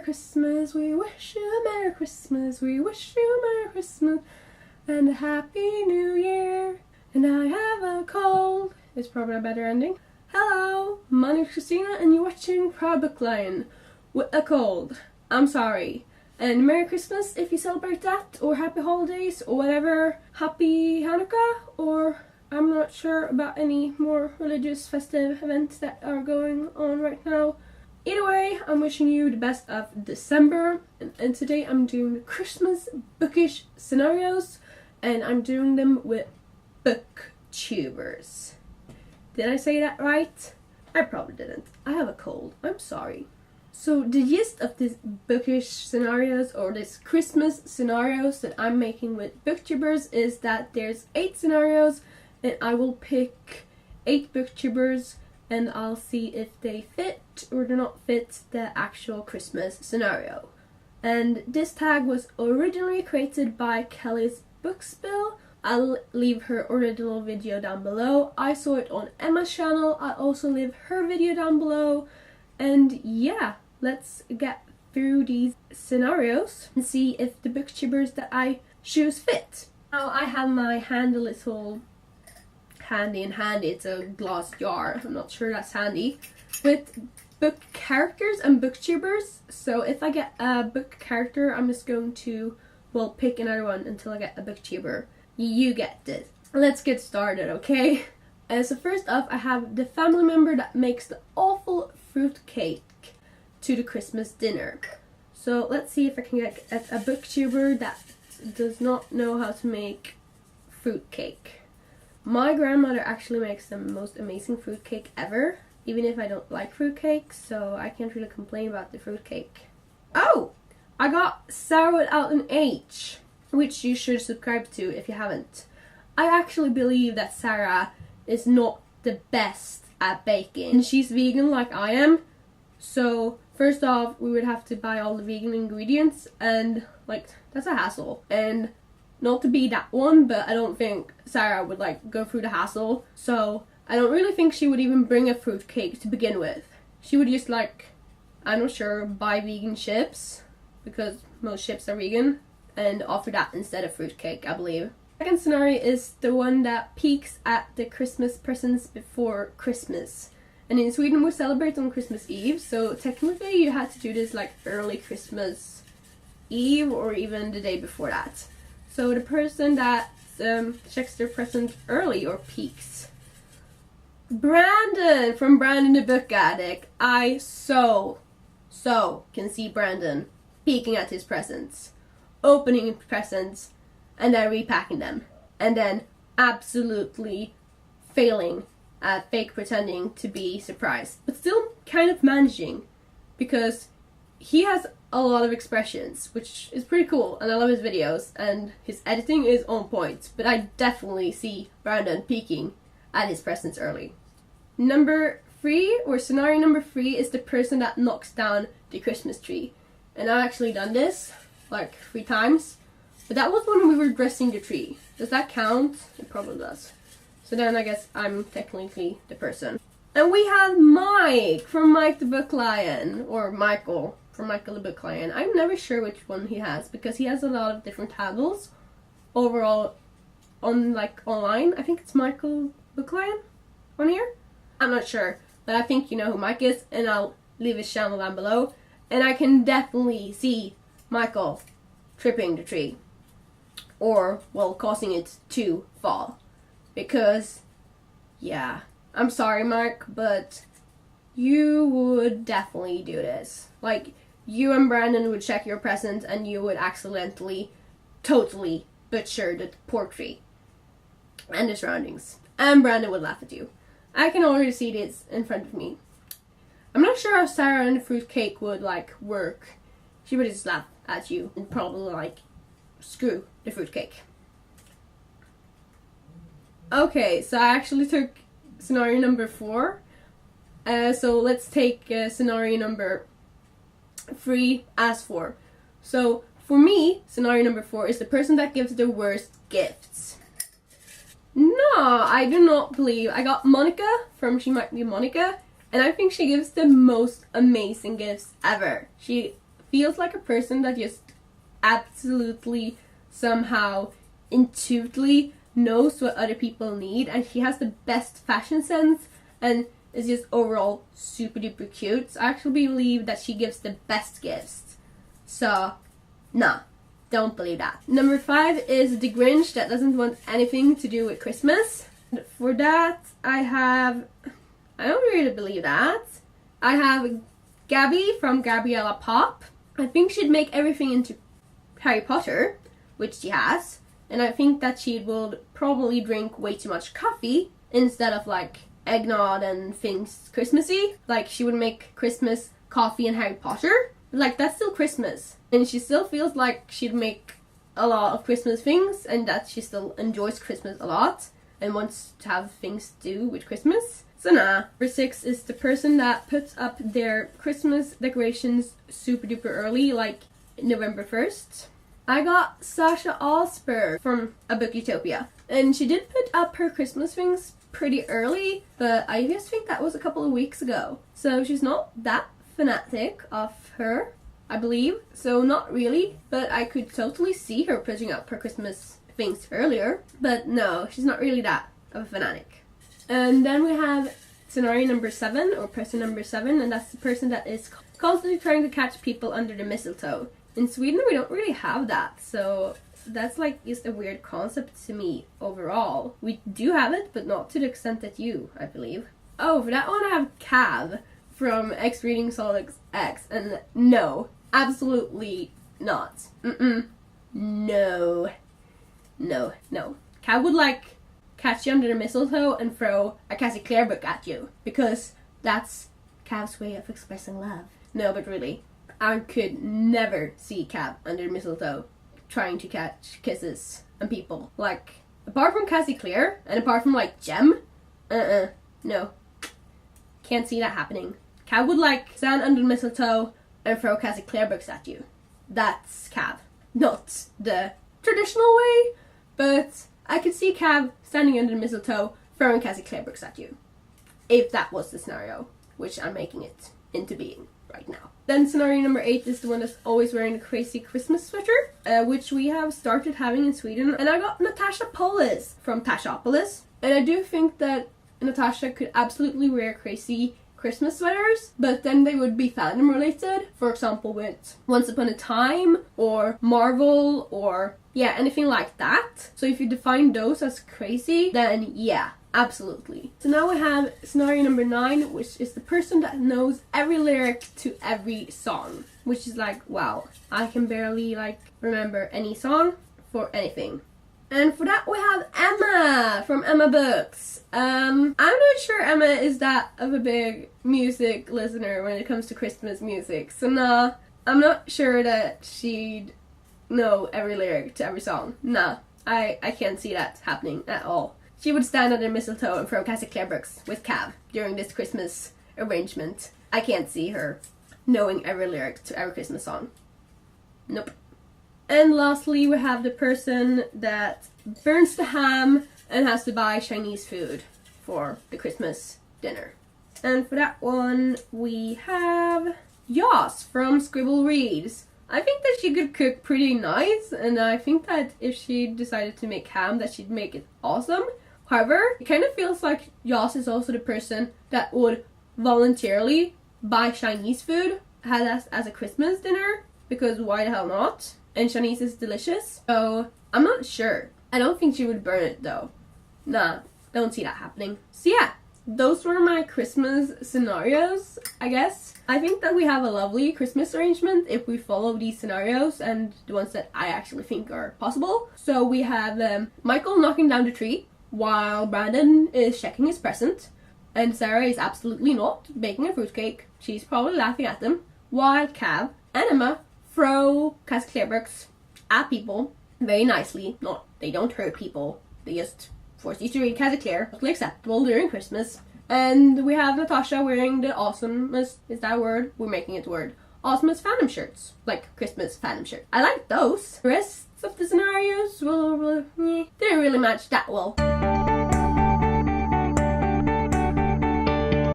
Christmas, we wish you a Merry Christmas, we wish you a Merry Christmas and a Happy New Year. And I have a cold. It's probably a better ending. Hello, my name is Christina and you're watching Proud Book Lion with a cold. I'm sorry. And Merry Christmas if you celebrate that, or Happy Holidays, or whatever. Happy Hanukkah, or I'm not sure about any more religious festive events that are going on right now. Either way, I'm wishing you the best of December. And today I'm doing the Christmas bookish scenarios, and I'm doing them with booktubers. Did I say that right? I probably didn't. I have a cold. I'm sorry. So the gist of this bookish scenarios, or this Christmas scenarios that I'm making with booktubers, is that there's 8 scenarios and I will pick 8 booktubers and I'll see if they fit or do not fit the actual Christmas scenario. And this tag was originally created by Kelly's Bookspill. I'll leave her original video down below. I saw it on Emma's channel. I'll also leave her video down below. And yeah, let's get through these scenarios and see if the booktubers that I choose fit. Now I have my hand a little handy, it's a glass jar, I'm not sure that's handy, with book characters and booktubers. So if I get a book character, I'm just going to, well, pick another one until I get a booktuber. You get this. Let's get started, okay? So first off, I have the family member that makes the awful fruit cake to the Christmas dinner. So let's see if I can get a booktuber that does not know how to make fruit cake. My grandmother actually makes the most amazing fruit cake ever, even if I don't like fruit cake, so I can't really complain about the fruit cake. Oh! I got Sarah without an H, which you should subscribe to if you haven't. I actually believe that Sarah is not the best at baking, and she's vegan like I am. So first off, we would have to buy all the vegan ingredients, and like that's a hassle. And not to be that one, but I don't think Sarah would like go through the hassle. So I don't really think she would even bring a fruit cake to begin with. She would just like, I'm not sure, buy vegan chips, because most chips are vegan, and offer that instead of fruit cake, I believe. Second scenario is the one that peeks at the Christmas presents before Christmas. And in Sweden we celebrate on Christmas Eve, so technically you had to do this like early Christmas Eve or even the day before that. So the person that checks their present early or peeks. Brandon from Brandon the Book Addict. I so can see Brandon peeking at his presents, opening presents, and then repacking them, and then absolutely failing at fake pretending to be surprised, but still kind of managing, because he has a lot of expressions, which is pretty cool, and I love his videos, and his editing is on point, but I definitely see Brandon peeking at his presents early. Number 3, or scenario number 3, is the person that knocks down the Christmas tree. And I've actually done this like 3 times, but that was when we were dressing the tree. Does that count? It probably does. So then I guess I'm technically the person. And we have Mike from Mike the Book Lion, or Michael from Michael the Book Lion. I'm never sure which one he has, because he has a lot of different handles overall on like online. I think it's Michael Book Lion on here. I'm not sure, but I think you know who Mike is, and I'll leave his channel down below. And I can definitely see Michael tripping the tree, or well, causing it to fall. Because, yeah, I'm sorry Mark, but you would definitely do this. Like, you and Brandon would check your presents and you would accidentally, totally butcher the poor tree and the surroundings. And Brandon would laugh at you. I can already see this in front of me. I'm not sure how Sarah and the fruit cake would like work. She would just laugh at you and probably like screw the fruit cake. Okay, so I actually took scenario number 4. So let's take scenario number 3 as 4. So for me, scenario number 4 is the person that gives the worst gifts. No, I do not believe. I got Monica from She Might Be Monica, and I think she gives the most amazing gifts ever. She feels like a person that just absolutely somehow intuitively knows what other people need, and she has the best fashion sense and is just overall super duper cute. So I actually believe that she gives the best gifts. So, nah, don't believe that. Number 5 is the Grinch that doesn't want anything to do with Christmas. For that, I don't really believe that. I have Gabby from Gabriella Pop. I think she'd make everything into Harry Potter, which she has. And I think that she would probably drink way too much coffee instead of like eggnog and things Christmassy. Like she would make Christmas coffee and Harry Potter. Like that's still Christmas. And she still feels like she'd make a lot of Christmas things and that she still enjoys Christmas a lot and wants to have things to do with Christmas. So nah. Number 6 is the person that puts up their Christmas decorations super duper early, like November 1st. I got Sasha Allsper from A Book Utopia, and she did put up her Christmas things pretty early, but I just think that was a couple of weeks ago. So she's not that fanatic of her, I believe. So not really, but I could totally see her putting up her Christmas things earlier. But no, she's not really that of a fanatic. And then we have scenario number 7, or person number 7, and that's the person that is constantly trying to catch people under the mistletoe. In Sweden, we don't really have that, so that's like just a weird concept to me overall. We do have it, but not to the extent that you, I believe. Oh, for that one I have Cav from X Reading Solix X, and no, absolutely not. No. Cav would like catch you under the mistletoe and throw a Cassie Clare book at you, because that's Cav's way of expressing love. No, but really, I could never see Cav under the mistletoe trying to catch kisses and people. Like, apart from Cassie Clare and apart from like Jem, no. Can't see that happening. Cav would like stand under the mistletoe and throw Cassie Clare books at you. That's Cav. Not the traditional way, but I could see Cav standing under the mistletoe throwing Cassie Clare books at you. If that was the scenario, which I'm making it into being right now. Then scenario number 8 is the one that's always wearing a crazy Christmas sweater, which we have started having in Sweden. And I got Natasha Polis from Tashopolis. And I do think that Natasha could absolutely wear crazy Christmas sweaters, but then they would be fandom related. For example, with Once Upon a Time or Marvel or yeah, anything like that. So if you define those as crazy, then yeah, absolutely. So now we have scenario number 9, which is the person that knows every lyric to every song, which is like, wow, I can barely like remember any song for anything. And for that we have Emma from Emma Books. I'm not sure Emma is that of a big music listener when it comes to Christmas music. So nah, I'm not sure that she'd know every lyric to every song. Nah, I can't see that happening at all. She would stand under mistletoe and throw Cassie Clare books with Cav during this Christmas arrangement. I can't see her knowing every lyric to every Christmas song. Nope. And lastly, we have the person that burns the ham and has to buy Chinese food for the Christmas dinner. And for that one, we have Yas from Scribble Reads. I think that she could cook pretty nice, and I think that if she decided to make ham, that she'd make it awesome. However, it kind of feels like Yas is also the person that would voluntarily buy Chinese food, have that as a Christmas dinner, because why the hell not? And Chinese is delicious, so I'm not sure. I don't think she would burn it though. Nah, don't see that happening. So yeah, those were my Christmas scenarios, I guess. I think that we have a lovely Christmas arrangement if we follow these scenarios and the ones that I actually think are possible. So we have Michael knocking down the tree while Brandon is checking his present, and Sarah is absolutely not baking a fruitcake. She's probably laughing at them, while Cav and Emma throw Cassie Clare books at people very nicely. They don't hurt people, they just force you to read Cassie Clare. Totally acceptable during Christmas. And we have Natasha wearing the awesomest, is that a word? We're making it a word. Awesomest fandom shirts. Like Christmas fandom shirts. I like those. The rest of the scenarios, well, didn't really match that well.